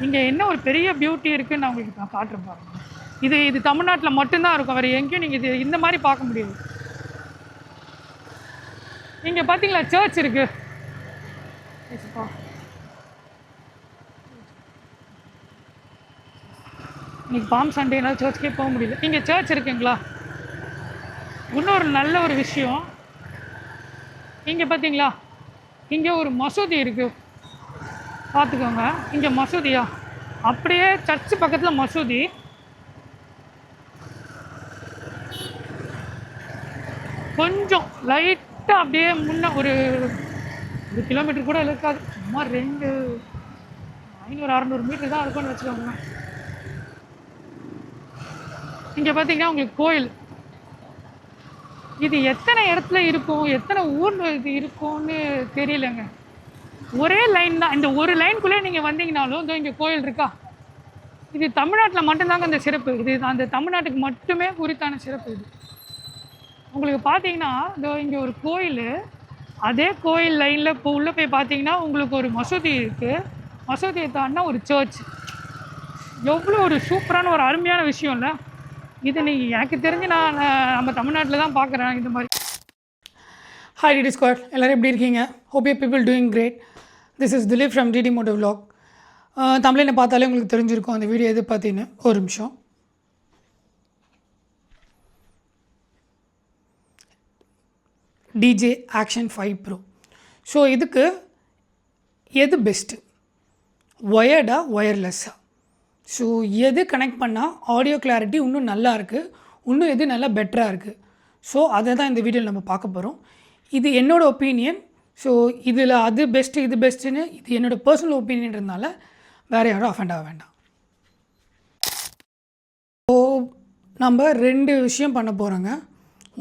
இங்கே என்ன ஒரு பெரிய பியூட்டி இருக்குன்னு நான் உங்களுக்கு நான் காட்டுறேன் பாருங்க. இது தமிழ்நாட்டில் மட்டும்தான் இருக்கும், வேறு எங்கேயும் நீங்கள் இது இந்த மாதிரி பார்க்க முடியாது. இங்கே பார்த்தீங்களா சர்ச் இருக்குது. இன்னைக்கு பாம் சண்டேனால சர்ச்சுக்கே போக முடியல. இங்கே சர்ச் இருக்குங்களா? இன்னொரு நல்ல ஒரு விஷயம், இங்கே பார்த்தீங்களா இங்கே ஒரு மசூதி இருக்குது, பார்த்துக்கோங்க. இங்கே மசூதியா, அப்படியே சர்ச்சு பக்கத்தில் மசூதி. கொஞ்சம் லைட்டாக அப்படியே முன்ன ஒரு 1 கிலோமீட்டர் கூட இருக்காது, சும்மா 500-600 மீட்டர் தான் இருக்கும்னு வச்சுக்கோங்க. இங்கே பார்த்தீங்கன்னா உங்களுக்கு கோயில். இது எத்தனை இடத்துல இருக்கும், எத்தனை ஊரில் இது இருக்கும்னு தெரியலங்க. ஒரே லைன் தான், இந்த ஒரு லைனுக்குள்ளே நீங்கள் வந்தீங்கனாலும் இதோ இங்கே கோயில் இருக்கா. இது தமிழ்நாட்டில் மட்டும்தாங்க அந்த சிறப்பு. இது அந்த தமிழ்நாட்டுக்கு மட்டுமே குறித்தான சிறப்பு இது. உங்களுக்கு பார்த்தீங்கன்னா இதோ இங்கே ஒரு கோயில், அதே கோயில் லைனில் இப்போ உள்ளே போய் பார்த்தீங்கன்னா உங்களுக்கு ஒரு மசூதி இருக்குது. மசூதியை தாண்டினா ஒரு சர்ச். எவ்வளோ ஒரு சூப்பரான ஒரு அருமையான விஷயம் இல்லை இது? நீங்கள் எனக்கு தெரிஞ்சு நான் நம்ம தமிழ்நாட்டில் தான் பார்க்குறேன் இந்த மாதிரி. ஹாய் டிடி ஸ்குவாட், எல்லோரும் எப்படி இருக்கீங்க? Hope you people doing great. This is Dilip from DD moto vlog. தமிழினை பார்த்தாலே உங்களுக்கு தெரிஞ்சிருக்கும் அந்த வீடியோ எது பார்த்தீங்கன்னு. ஒரு நிமிஷம். DJ action 5 bro. ஸோ இதுக்கு எது பெஸ்ட்டு, ஒயர்டா ஒயர்லெஸ்ஸா? ஸோ எது கனெக்ட் பண்ணால் ஆடியோ கிளாரிட்டி இன்னும் நல்லா இருக்குது, இன்னும் எது நல்லா பெட்டராக இருக்குது? ஸோ அதை தான் இந்த வீடியோவில் நம்ம பார்க்க போகிறோம். இது என்னோடய ஒப்பீனியன். ஸோ இதில் அது பெஸ்ட்டு இது பெஸ்ட்டுன்னு இது என்னோடய பர்சனல் ஒப்பீனியன்றதுனால வேறு யாரும் அஃபெண்ட் ஆக வேண்டாம். ஸோ நம்ம 2 விஷயம் பண்ண போகிறோங்க.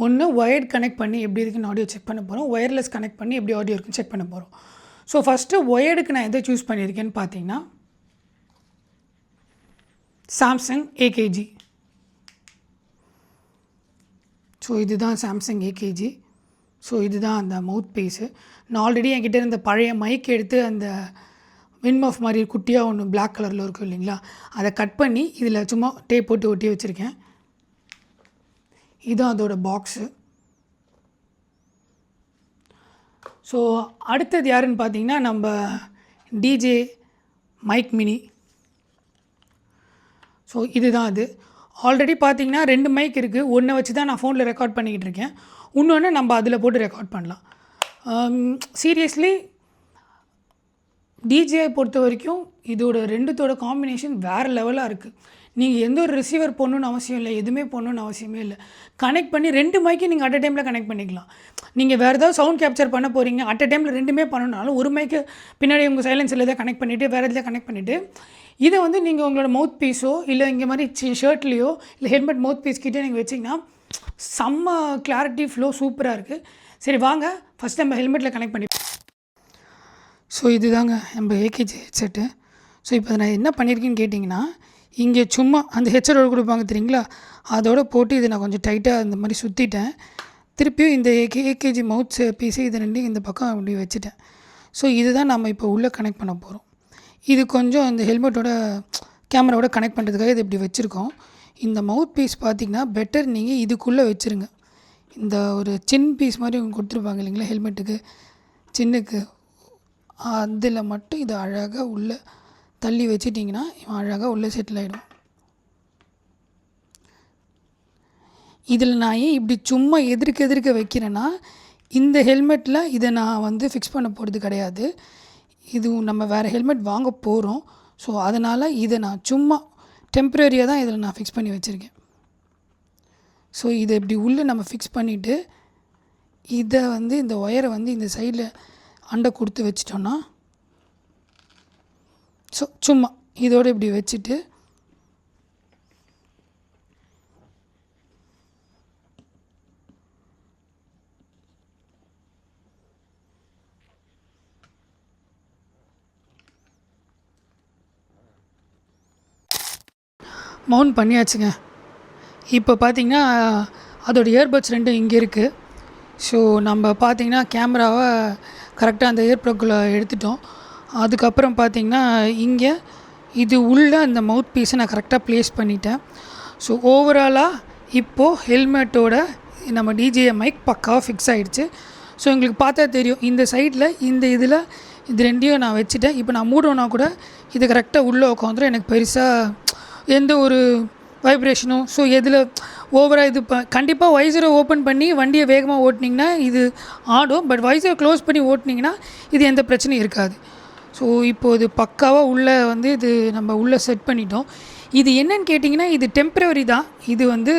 ஒன்று ஒயர்ட் கனெக்ட் பண்ணி எப்படி இருக்குன்னு ஆடியோ செக் பண்ண போகிறோம், ஒயர்லெஸ் கனெக்ட் பண்ணி எப்படி ஆடியோ இருக்குன்னு செக் பண்ண போகிறோம். ஸோ ஃபஸ்ட்டு ஒயர்டுக்கு நான் எதை சூஸ் பண்ணியிருக்கேன்னு பார்த்தீங்கன்னா சாம்சங் AKG. ஸோ இதுதான் சாம்சங் AKG. ஸோ இதுதான் அந்த மவுத் பீஸு. நான் ஆல்ரெடி என்கிட்ட இருந்த பழைய மைக் எடுத்து அந்த வின்மஃப் மாதிரி குட்டியாக ஒன்று பிளாக் கலரில் இருக்கும் இல்லைங்களா, அதை கட் பண்ணி இதில் சும்மா டேப் போட்டு ஒட்டி வச்சுருக்கேன். இதுதான் அதோடய பாக்ஸு. ஸோ அடுத்தது யாருன்னு பார்த்தீங்கன்னா நம்ம டிஜே மைக் மினி. ஸோ இதுதான் அது. ஆல்ரெடி பார்த்தீங்கன்னா 2 மைக் இருக்குது. ஒன்றை வச்சு தான் நான் ஃபோனில் ரெக்கார்ட் பண்ணிக்கிட்டு இருக்கேன், இன்னொன்று நம்ம அதில் போட்டு ரெக்கார்ட் பண்ணலாம். சீரியஸ்லி டிஜேயை பொறுத்த வரைக்கும் இதோட 2தோட காம்பினேஷன் வேறு லெவலாக இருக்குது. நீங்கள் எந்த ஒரு ரிசீவர் போடணுன்னு அவசியம் இல்லை, எதுவுமே போடணுன்னு அவசியமே இல்லை. கனெக்ட் பண்ணி 2 மைக்கையும் நீங்கள் அட் அ டைமில் கனெக்ட் பண்ணிக்கலாம். நீங்கள் வேறு ஏதாவது சவுண்ட் கேப்சர் பண்ண போகிறீங்க, அட் அ டைமில் 2மே பண்ணணுனாலும் ஒரு மைக்கு பின்னாடி உங்கள் சைலன்ஸில் எதாவது கனெக்ட் பண்ணிவிட்டு வேறு எதாவது கனெக்ட் பண்ணிவிட்டு இதை வந்து நீங்கள் உங்களோட மவுத் பீஸோ இல்லை இங்கே மாதிரி ஷர்ட்லேயோ இல்லை ஹெல்மெட் மவுத் பீஸ் கிட்டே நீங்கள் வச்சிங்கன்னா செம்ம கிளாரிட்டி ஃப்ளோ சூப்பராக இருக்குது. சரி வாங்க ஃபஸ்ட் நம்ம ஹெல்மெட்டில் கனெக்ட் பண்ணி. ஸோ இதுதாங்க நம்ம AKG ஹெட்செட்டு. ஸோ இப்போ நான் என்ன பண்ணியிருக்கேன்னு கேட்டிங்கன்னா, இங்கே சும்மா அந்த ஹெட்செட்டோடு கொடுப்பாங்க தெரியுங்களா, அதோடு போட்டு இதை நான் கொஞ்சம் டைட்டாக இந்த மாதிரி சுற்றிட்டேன். திருப்பியும் இந்த AKG மவுத் பீஸு இதை 2 இந்த பக்கம் அப்படி வச்சுட்டேன். ஸோ இதுதான் நம்ம இப்போ உள்ளே கனெக்ட் பண்ண போகிறோம். இது கொஞ்சம் இந்த ஹெல்மெட்டோட கேமராவோட கனெக்ட் பண்ணுறதுக்காக இது இப்படி வச்சுருக்கோம். இந்த மவுத் பீஸ் பார்த்திங்கன்னா பெட்டர் நீங்கள் இதுக்குள்ளே வச்சுருங்க. இந்த ஒரு சின் பீஸ் மாதிரி கொடுத்துருப்பாங்க இல்லைங்களா ஹெல்மெட்டுக்கு சின்னுக்கு, அதில் மட்டும் இதை அழகாக உள்ளே தள்ளி வச்சிட்டிங்கன்னா இவன் அழகாக உள்ளே செட்டில் ஆகிடும். இதில் நான் ஏன் இப்படி சும்மா எதிர்க்க வைக்கிறேன்னா, இந்த ஹெல்மெட்டில் இதை நான் வந்து ஃபிக்ஸ் பண்ண போகிறது கிடையாது. இது நம்ம வேறு ஹெல்மெட் வாங்க போகிறோம். ஸோ அதனால் இதை நான் சும்மா டெம்ப்ரரியாக தான் இதில் நான் ஃபிக்ஸ் பண்ணி வச்சுருக்கேன். ஸோ இதை இப்படி உள்ளே நம்ம ஃபிக்ஸ் பண்ணிவிட்டு இதை வந்து இந்த ஒயரை வந்து இந்த சைடில் அண்டை கொடுத்து வச்சிட்டோன்னா, ஸோ சும்மா இதோடு இப்படி வச்சுட்டு மவுண்ட் பண்ணியாச்சுங்க. இப்போ பார்த்திங்கன்னா அதோடய இயர்பட்ஸ் 2 இங்கே இருக்குது. ஸோ நம்ம பார்த்திங்கன்னா கேமராவை கரெக்டாக அந்த இயர்ப்ளக்குள்ளே எடுத்துட்டோம். அதுக்கப்புறம் பார்த்திங்கன்னா இங்கே இது உள்ள அந்த மவுத் பீஸை நான் கரெக்டாக ப்ளேஸ் பண்ணிட்டேன். ஸோ ஓவராலாக இப்போது ஹெல்மெட்டோட நம்ம டிஜே மைக் பக்காவாக ஃபிக்ஸ் ஆகிடுச்சு. ஸோ எங்களுக்கு பார்த்தா தெரியும் இந்த சைடில் இந்த இதில் இது ரெண்டையும் நான் வச்சுட்டேன். இப்போ நான் மூடோன்னா கூட இது கரெக்டாக உள்ளே உட்காந்துரும். எனக்கு பெருசாக எந்த ஒரு வைப்ரேஷனும் ஸோ எதில் ஓவராக இது கண்டிப்பாக வைசரை ஓப்பன் பண்ணி வண்டியை வேகமாக ஓட்டினீங்கன்னா இது ஆடும். பட் வைசரை க்ளோஸ் பண்ணி ஓட்டினீங்கன்னா இது எந்த பிரச்சனையும் இருக்காது. ஸோ இப்போது இது பக்காவாக உள்ளே வந்து இது நம்ம உள்ளே செட் பண்ணிட்டோம். இது என்னன்னு கேட்டிங்கன்னா இது டெம்ப்ரவரி தான். இது வந்து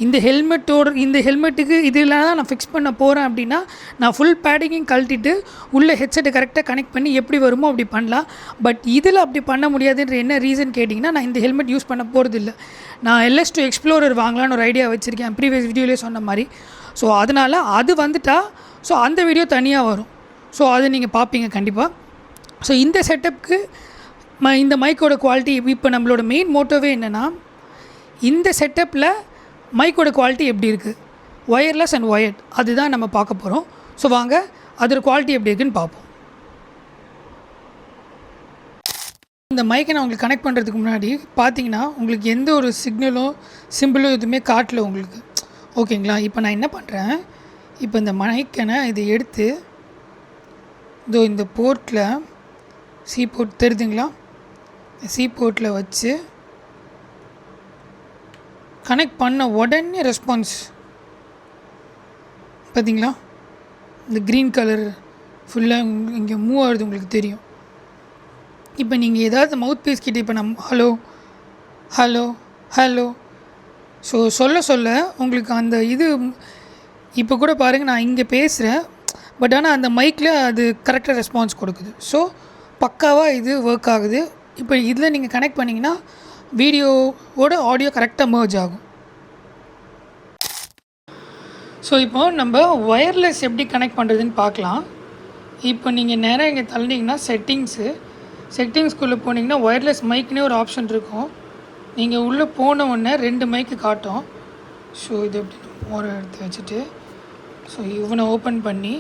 இந்த ஹெல்மெட்டுக்கு இதில் தான் நான் ஃபிக்ஸ் பண்ண போகிறேன் அப்படின்னா நான் ஃபுல் பேடிங்கையும் கழட்டிட்டு உள்ளே ஹெட்செட்டை கரெக்டாக கனெக்ட் பண்ணி எப்படி வருமோ அப்படி பண்ணலாம். பட் இதில் அப்படி பண்ண முடியாதுன்ற என்ன ரீசன் கேட்டிங்கன்னா நான் இந்த ஹெல்மெட் யூஸ் பண்ண போகிறது இல்லை. நான் LS2 எக்ஸ்ப்ளோரர் வாங்கலான்னு ஒரு ஐடியா வச்சுருக்கேன், ப்ரீவியஸ் வீடியோலேயே சொன்ன மாதிரி. ஸோ அதனால் அது வந்துட்டா ஸோ அந்த வீடியோ தனியாக வரும். ஸோ அதை நீங்கள் பார்ப்பீங்க கண்டிப்பாக. ஸோ இந்த செட்டப்புக்கு இந்த மைக்கோட குவாலிட்டி இப்போ நம்மளோட மெயின் மோட்டோவே என்னென்னா இந்த செட்டப்பில் மைக்கோட குவாலிட்டி எப்படி இருக்குது, ஒயர்லெஸ் அண்ட் ஒயர்ட், அதுதான் நம்ம பார்க்க போகிறோம். ஸோ வாங்க அதோட குவாலிட்டி எப்படி இருக்குதுன்னு பார்ப்போம். இந்த மைக்கை நான் உங்களுக்கு கனெக்ட் பண்ணுறதுக்கு முன்னாடி பார்த்தீங்கன்னா உங்களுக்கு எந்த ஒரு சிம்பிளோ எதுவுமே காட்டல உங்களுக்கு. ஓகேங்களா? இப்போ நான் என்ன பண்ணுறேன், இப்போ இந்த மைக்கை இதை எடுத்து இந்த போர்ட்டில் சி போர்ட் தெரியுதுங்களா, சி போர்ட்டில் வச்சு கனெக்ட் பண்ண உடனே ரெஸ்பான்ஸ் பார்த்தீங்களா, இந்த க்ரீன் கலர் ஃபுல்லாக இங்கே மூவ் ஆகுது உங்களுக்கு தெரியும். இப்போ நீங்கள் ஏதாவது மவுத் பீஸ் கிட்டே இப்போ நம்ம ஹலோ ஹலோ ஹலோ ஸோ சொல்ல உங்களுக்கு அந்த இது இப்போ கூட பாருங்கள் நான் இங்கே பேசுகிறேன். பட் ஆனால் அந்த மைக்கில் அது கரெக்டாக ரெஸ்பான்ஸ் கொடுக்குது. ஸோ பக்காவாக இது ஒர்க் ஆகுது. இப்போ இதில் நீங்கள் கனெக்ட் பண்ணிங்கன்னா வீடியோவோட ஆடியோ கரெக்டாக மர்ஜ் ஆகும். ஸோ இப்போது நம்ம ஒயர்லெஸ் எப்படி கனெக்ட் பண்ணுறதுன்னு பார்க்கலாம். இப்போ நீங்கள் நேராக இங்கே தள்ளினீங்கன்னா செட்டிங்ஸ்குள்ளே போனீங்கன்னா ஒயர்லெஸ் மைக்குன்னே ஒரு ஆப்ஷன் இருக்கும். நீங்கள் உள்ளே போன உடனே 2 மைக்கு காட்டும். ஸோ இது எப்படி ஒரு எடுத்து வச்சுட்டு ஸோ இவனை ஓப்பன் பண்ணி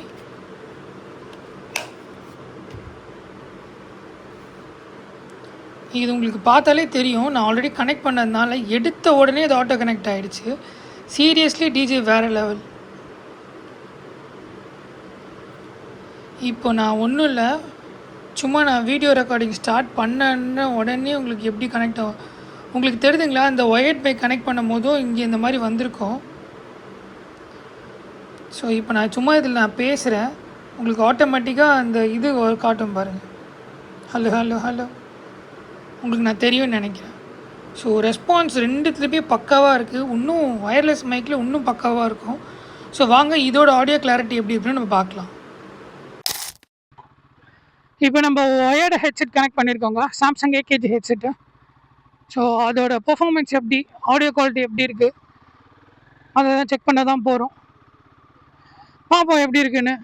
இது உங்களுக்கு பார்த்தாலே தெரியும். நான் ஆல்ரெடி கனெக்ட் பண்ணதுனால எடுத்த உடனே அது ஆட்டோ கனெக்ட் ஆகிடுச்சு. சீரியஸ்லி டிஜே வேறு லெவல். இப்போ நான் ஒன்றும் இல்லை, சும்மா நான் வீடியோ ரெக்கார்டிங் ஸ்டார்ட் பண்ண உடனே உங்களுக்கு எப்படி கனெக்ட் ஆகும் உங்களுக்கு தெரியுதுங்களா. இந்த ஒயர்ட் பைக் கனெக்ட் பண்ணும் போதும் இங்கே இந்த மாதிரி வந்திருக்கும். ஸோ இப்போ நான் சும்மா இதில் நான் பேசுகிறேன், உங்களுக்கு ஆட்டோமேட்டிக்காக அந்த இது காட்டும் பாருங்கள். ஹலோ ஹலோ ஹலோ உங்களுக்கு நான் தெரியும்னு நினைக்கிறேன். ஸோ ரெஸ்பான்ஸ் ரெண்டுத்துலேயுமே பக்காவாக இருக்குது. இன்னும் ஒயர்லெஸ் மைக்கில் இன்னும் பக்காவாக இருக்கும். ஸோ வாங்க இதோட ஆடியோ கிளாரிட்டி எப்படி இருக்குன்னு நம்ம பார்க்கலாம். இப்போ நம்ம ஒயர்டு ஹெட்செட் கனெக்ட் பண்ணியிருக்கோங்க, சாம்சங் AKG ஹெட்செட்டு. ஸோ அதோட பெர்ஃபார்மன்ஸ் எப்படி, ஆடியோ குவாலிட்டி எப்படி இருக்குது அதை தான் செக் பண்ண தான் போகிறோம். பார்ப்போம் எப்படி இருக்குன்னு.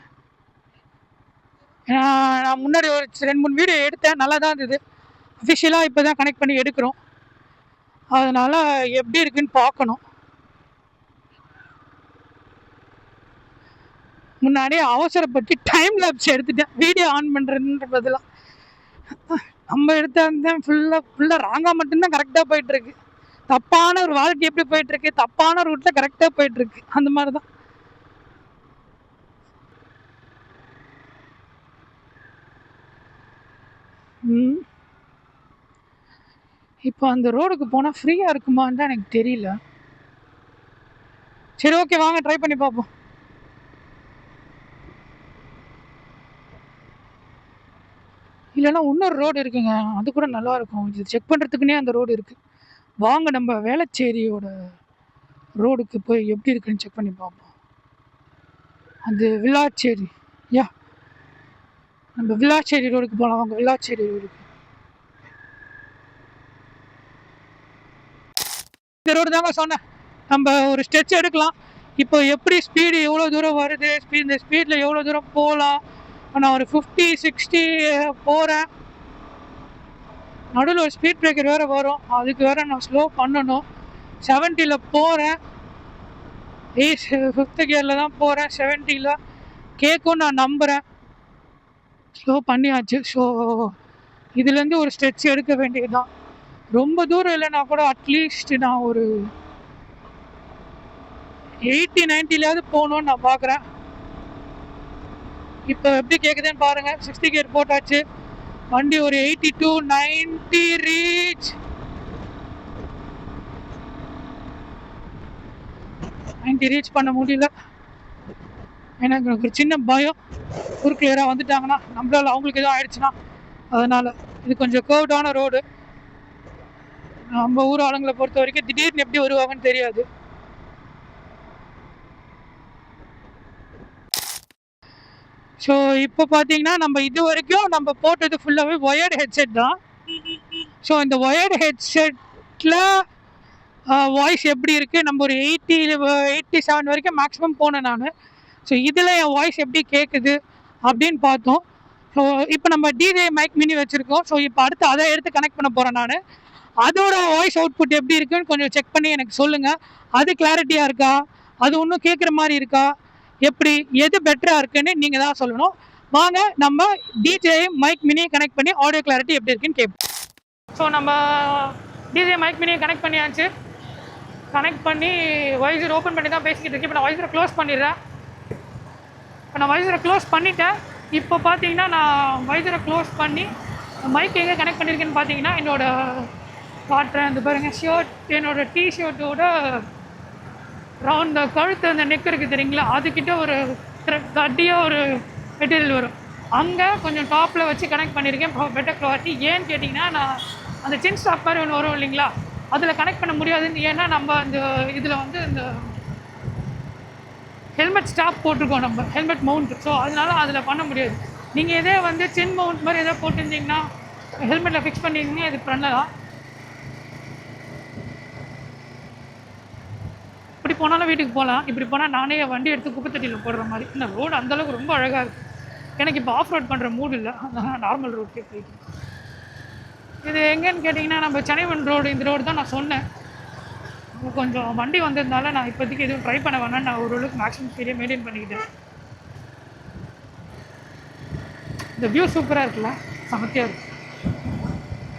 நான் முன்னாடி ஒரு 2-3 வீடியோ எடுத்தேன், நல்லா தான் இருந்தது. அஃபிஷியலாக இப்போ தான் கனெக்ட் பண்ணி எடுக்கிறோம், அதனால் எப்படி இருக்குன்னு பார்க்கணும். முன்னாடியே அவசரப்பட்டு டைம் லேப்ஸ் எடுத்துட்டேன் வீடியோ ஆன் பண்ணுறதுன்ற பதிலாக. நம்ம எடுத்த ஃபுல்லாக ராங்காக மட்டும்தான் கரெக்டாக போயிட்டுருக்கு. தப்பான ஒரு வாழ்க்கை எப்படி போயிட்டுருக்கு, தப்பான ரூட்டில் கரெக்டாக போயிட்டுருக்கு, அந்த மாதிரி தான். இப்போ அந்த ரோடுக்கு போனால் ஃப்ரீயாக இருக்குமான்னு தான் எனக்கு தெரியல. சரி ஓகே வாங்க ட்ரை பண்ணி பார்ப்போம். இல்லைன்னா இன்னொரு ரோடு இருக்குங்க, அது கூட நல்லாயிருக்கும். இது செக் பண்ணுறதுக்குன்னே அந்த ரோடு இருக்குது. வாங்க நம்ம வேளச்சேரியோட ரோடுக்கு போய் எப்படி இருக்குன்னு செக் பண்ணி பார்ப்போம். அது வில்லாச்சேரி, நம்ம வில்லாச்சேரி ரோடுக்கு போகலாம். வாங்க வில்லாச்சேரி ரோடுக்கு. இந்த ரோடு தாங்க சொன்னேன், நம்ம ஒரு ஸ்டெச் எடுக்கலாம். இப்போ எப்படி ஸ்பீடு எவ்வளோ தூரம் வருது, இந்த ஸ்பீடில் எவ்வளோ தூரம் போகலாம். நான் ஒரு 50-60 போகிறேன். நடுவில் ஒரு ஸ்பீட் பிரேக்கர் வேறு வரும், அதுக்கு வேறு நான் ஸ்லோ பண்ணணும். 70ல் போகிறேன், 5th கியரில் தான் போகிறேன். 70ல் கேட்கும் நான் நம்புகிறேன். ஸ்லோ பண்ணியாச்சு. ஸோ இதுலேருந்து ஒரு ஸ்ட்ரெச் எடுக்க வேண்டியதுதான். ரொம்ப தூரம் இல்லைன்னா கூட அட்லீஸ்ட் நான் ஒரு 80-90லாவது போகணுன்னு நான் பார்க்குறேன். இப்போ எப்படி கேட்குதுன்னு பாருங்கள். 60 கியர் போட்டாச்சு. வண்டி ஒரு 82-90 ரீச். 90 ரீச் பண்ண முடியல. எனக்கு ஒரு சின்ன பயம், குறுக்கு யாராக வந்துட்டாங்கன்னா நம்மளால் அவங்களுக்கு எதுவும் ஆயிடுச்சுன்னா. அதனால் இது கொஞ்சம் கர்வ்டான ரோடு. நம்ம ஊர் ஆளுங்களை பொறுத்த வரைக்கும் திடீர்னு எப்படி வருவாங்கன்னு தெரியாது. ஸோ இப்போ பார்த்தீங்கன்னா நம்ம இது வரைக்கும் நம்ம போட்டது ஃபுல்லாகவே ஒயர்டு ஹெட்செட் தான். ஸோ இந்த ஒயர்டு ஹெட்செட்டில் வாய்ஸ் எப்படி இருக்குது, நம்ம ஒரு 87 வரைக்கும் மேக்ஸிமம் போனேன் நான். ஸோ இதில் என் வாய்ஸ் எப்படி கேட்குது அப்படின்னு பார்த்தோம். ஸோ இப்போ நம்ம டிஜே மைக் மினி வச்சுருக்கோம். ஸோ இப்போ அடுத்து அதை எடுத்து கனெக்ட் பண்ண போகிறேன் நான். அதோட வாய்ஸ் அவுட்புட் எப்படி இருக்குன்னு கொஞ்சம் செக் பண்ணி எனக்கு சொல்லுங்கள். அது கிளாரிட்டியாக இருக்கா, அது ஒன்றும் கேட்குற மாதிரி இருக்கா, எப்படி எது பெட்டராக இருக்குன்னு நீங்கள் தான் சொல்லணும். வாங்க நம்ம டிஜே மைக் மினி கனெக்ட் பண்ணி ஆடியோ கிளாரிட்டி எப்படி இருக்குன்னு கேட்போம். ஸோ நம்ம டிஜே மைக் மினியை கனெக்ட் பண்ணியாச்சு. கனெக்ட் பண்ணி வைசர் ஓப்பன் பண்ணி தான் பேசிக்கிட்டு இருக்கேன். இப்போ நான் வைசரை க்ளோஸ் பண்ணிடுறேன். இப்போ நான் வைசரை க்ளோஸ் பண்ணிட்டேன். இப்போ பார்த்தீங்கன்னா நான் வைசரை க்ளோஸ் பண்ணி மைக் எங்கே கனெக்ட் பண்ணியிருக்கேன்னு பார்த்தீங்கன்னா என்னோட காட்டுறேன். இந்த பாருங்கள், ஷர்ட், என்னோட டிஷர்ட்டோட ரவுண்ட் கழுத்து அந்த நெக் இருக்குது தெரியுங்களா, அதுக்கிட்ட ஒரு கட்டியாக ஒரு மெட்டீரியல் வரும். அங்கே கொஞ்சம் டாப்பில் வச்சு கனெக்ட் பண்ணியிருக்கேன், பெட்டர் குவாலிட்டி. ஏன்னு கேட்டிங்கன்னா நான் அந்த சின் ஸ்டாப் மாதிரி ஒன்று வரும் இல்லைங்களா, அதில் கனெக்ட் பண்ண முடியாதுன்னு. ஏன்னா நம்ம அந்த இதில் வந்து இந்த ஹெல்மெட் ஸ்டாப் போட்டிருக்கோம், நம்ம ஹெல்மெட் மவுண்ட். ஸோ அதனால அதில் பண்ண முடியாது. நீங்கள் இதே வந்து சின் மவுண்ட் மாதிரி எதாவது போட்டிருந்தீங்கன்னா ஹெல்மெட்டில் ஃபிக்ஸ் பண்ணியிருந்தீங்கன்னா இது பண்ணலாம். இப்படி போனாலும் வீட்டுக்கு போகலாம். இப்படி போனால் நானே வண்டி எடுத்து குப்பைத்தட்டியில் போடுற மாதிரி. இந்த ரோடு அந்தளவுக்கு ரொம்ப அழகாக இருக்குது. எனக்கு இப்போ ஆஃப் ரோட் பண்ணுற மூடு இல்லை, நார்மல் ரோட்லேயே போயிட்டு. இது எங்கேன்னு கேட்டிங்கன்னா நம்ம சென்னைவன் ரோடு, இந்த ரோடு தான் நான் சொன்னேன். கொஞ்சம் வண்டி வந்ததுனால நான் இப்போதைக்கு எதுவும் ட்ரை பண்ண வேணாம். நான் ஓரளவுக்கு மேக்ஸிமம் ஸ்பீடே மெயின்டைன் பண்ணிக்கிட்டேன். இந்த வியூ சூப்பராக இருக்குல்ல, சமத்தியாக இருக்குது.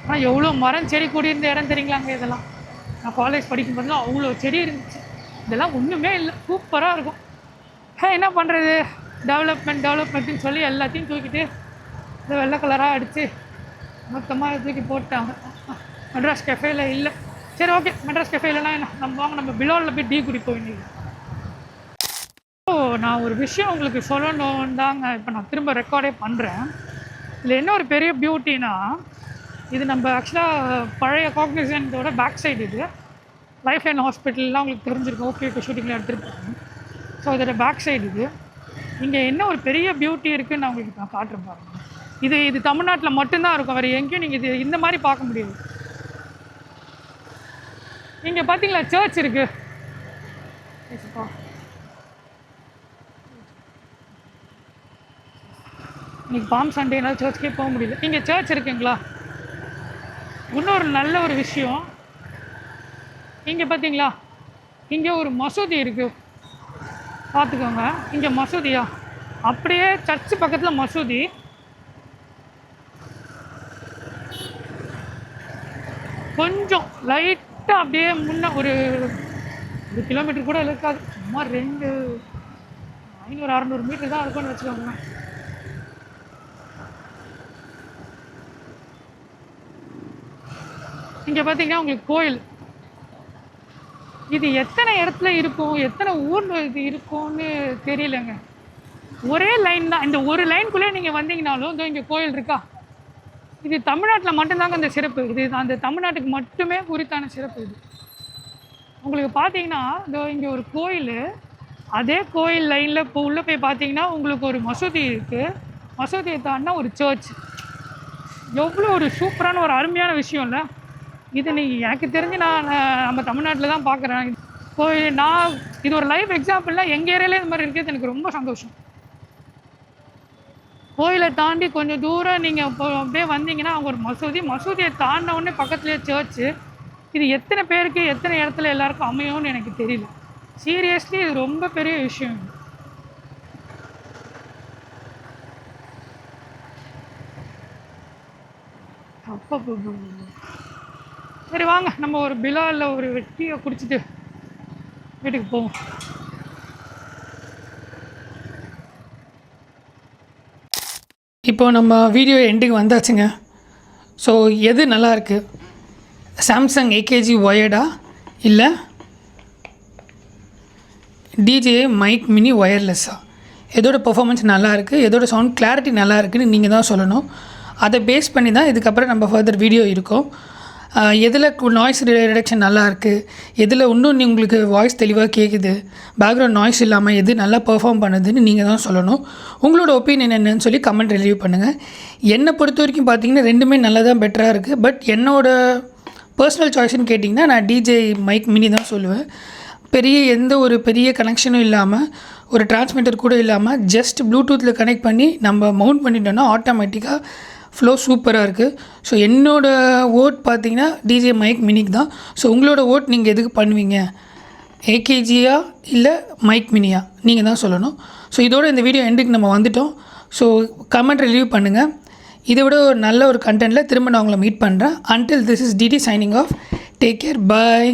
ஆனால் எவ்வளோ மரம் செடி கொடி இருந்த இடம் தெரியுங்களாங்க இதெல்லாம். நான் காலேஜ் படிக்கும்போதுலாம் அவ்வளோ செடி இருந்துச்சு. இதெல்லாம் ஒன்றுமே இல்லை, சூப்பராக இருக்கும். என்ன பண்ணுறது, டெவலப்மெண்ட்டுன்னு சொல்லி எல்லாத்தையும் தூக்கிட்டு இந்த வெள்ளை கலராக அடித்து மொத்தமாக தூக்கி போட்டாங்க. மெட்ராஸ் கெஃபேயில் இல்லை. சரி, ஓகே, மெட்ராஸ் கெஃபேலலாம் என்ன, நம்ம வாங்க நம்ம பிலோவில் போய் டீ குடிப்போம் இன்னைக்கு. ஸோ நான் ஒரு விஷயம் உங்களுக்கு சொல்லணும் தாங்க இப்போ நான் திரும்ப ரெக்கார்டே பண்ணுறேன். இதில் என்ன ஒரு பெரிய பியூட்டினா, இது நம்ம ஆக்சுவலாக பழைய காக்னிசன்ட்டோட பேக் சைடு. இது லைஃப் லைன் ஹாஸ்பிட்டல்லாம் உங்களுக்கு தெரிஞ்சிருக்கும், ஓகே இப்போ ஷூட்டிங்கில் எடுத்துருப்பாங்க. ஸோ இதோட பேக் சைடு இது. இங்கே என்ன ஒரு பெரிய பியூட்டி இருக்குதுன்னு நான் உங்களுக்கு நான் காட்டுறேன் பாருங்க. இது தமிழ்நாட்டில் மட்டும்தான் இருக்கும், வேறு எங்கேயும் நீங்கள் இது இந்த மாதிரி பார்க்க முடியாது. இங்கே பார்த்தீங்களா, சர்ச் இருக்குது. இன்னைக்கு பாம் சண்டேனால சர்ச்சுக்கே போக முடியல. இங்கே சர்ச் இருக்குங்களா. இன்னொரு நல்ல ஒரு விஷயம், இங்கே பார்த்தீங்களா, இங்கே ஒரு மசூதி இருக்குது, பார்த்துக்கோங்க. இங்கே மசூதியா, அப்படியே சர்ச்சு பக்கத்தில் மசூதி. கொஞ்சம் லைட்டாக அப்படியே முன்ன ஒரு கிலோமீட்டர் கூட இருக்காது, சும்மா 500-600 மீட்டர் தான் இருக்கும்னு வச்சுக்கோங்க. இங்கே பார்த்தீங்கன்னா உங்களுக்கு கோயில். இது எத்தனை இடத்துல இருக்கும், எத்தனை ஊரில் இது இருக்கும்னு தெரியலங்க. ஒரே லைன் தான், இந்த ஒரு லைனுக்குள்ளே நீங்கள் வந்தீங்கனாலும் இதோ இங்கே கோயில் இருக்கா. இது தமிழ்நாட்டில் மட்டும்தாங்க இந்த சிறப்பு. இது அந்த தமிழ்நாட்டுக்கு மட்டுமே குறித்தான சிறப்பு இது. உங்களுக்கு பார்த்தீங்கன்னா இதோ இங்கே ஒரு கோயில், அதே கோயில் லைனில் இப்போ உள்ளே போய் பார்த்தீங்கன்னா உங்களுக்கு ஒரு மசூதி இருக்குது. மசூதியை தாண்டினா ஒரு சர்ச். எவ்வளோ ஒரு சூப்பரான ஒரு அருமையான விஷயம் இல்லை இது. நீங்கள் எனக்கு தெரிஞ்சு நான் நம்ம தமிழ்நாட்டில் தான் பார்க்குறேன் கோயில். நான் இது ஒரு லைவ் எக்ஸாம்பிள்னால் எங்கள் ஏரியாலே இந்த மாதிரி இருக்கிறது எனக்கு ரொம்ப சந்தோஷம். கோயிலை தாண்டி கொஞ்சம் தூரம் நீங்கள் இப்போ அப்படியே வந்தீங்கன்னா அவங்க ஒரு மசூதியை தாண்டின உடனே பக்கத்துலேயே சர்ச்சு. இது எத்தனை பேருக்கு எத்தனை இடத்துல எல்லாருக்கும் அமையும்னு எனக்கு தெரியல. சீரியஸ்லி இது ரொம்ப பெரிய விஷயம். அப்போ சரி வாங்க நம்ம ஒரு பிலாலில் ஒரு டீயை குடிச்சிட்டு வீட்டுக்கு போவோம். இப்போ நம்ம வீடியோ எண்டுக்கு வந்தாச்சுங்க. ஸோ எது நல்லாயிருக்கு, சாம்சங் ஏகேஜி ஒயர்டா இல்லை டிஜே மைக் மினி ஒயர்லெஸ்ஸா? எதோட பெர்ஃபார்மன்ஸ் நல்லாயிருக்கு, எதோட சவுண்ட் கிளாரிட்டி நல்லா இருக்குன்னு நீங்கள் தான் சொல்லணும். அதை பேஸ் பண்ணி தான் இதுக்கப்புறம் நம்ம ஃபர்தர் வீடியோ இருக்கும். எதில் நாய்ஸ் ரிடக்ஷன் நல்லாயிருக்கு, எதில் இன்னும் உங்களுக்கு வாய்ஸ் தெளிவாக கேட்குது, பேக்ரவுண்ட் நாய்ஸ் இல்லாமல் எது நல்லா பெர்ஃபார்ம் பண்ணுதுன்னு நீங்கள் தான் சொல்லணும். உங்களோட ஒப்பீனியன் என்னன்னு சொல்லி கமெண்ட் ரிலீவ் பண்ணுங்கள். என்னை பொறுத்த வரைக்கும் பார்த்தீங்கன்னா ரெண்டுமே நல்லா தான் பெட்டராக இருக்குது. பட் என்னோடய பர்சனல் சாய்ஸ்ன்னு கேட்டிங்கன்னா நான் டிஜே மைக் மினி தான் சொல்லுவேன். எந்த ஒரு பெரிய கனெக்ஷனும் இல்லாமல், ஒரு டிரான்ஸ்மிட்டர் கூட இல்லாமல் ஜஸ்ட் ப்ளூடூத்தில் கனெக்ட் பண்ணி நம்ம மவுண்ட் பண்ணிட்டோன்னா ஆட்டோமேட்டிக்காக ஃப்ளோ சூப்பராக இருக்குது. ஸோ என்னோடய ஓட் பார்த்திங்கன்னா டிஜே மைக் மினிக்கு தான். ஸோ உங்களோட ஓட் நீங்கள் எதுக்கு பண்ணுவீங்க, ஏகேஜியா இல்லை மைக் மினியா, நீங்கள் தான் சொல்லணும். ஸோ இதோட இந்த வீடியோ எண்டுக்கு நம்ம வந்துட்டோம். ஸோ கமெண்ட் ரிலீவ் பண்ணுங்கள். இதை விட ஒரு நல்ல ஒரு கண்டென்ட்டில் திரும்ப நான் உங்களை மீட் பண்ணுறேன். Until this is DD signing off. Take care, bye.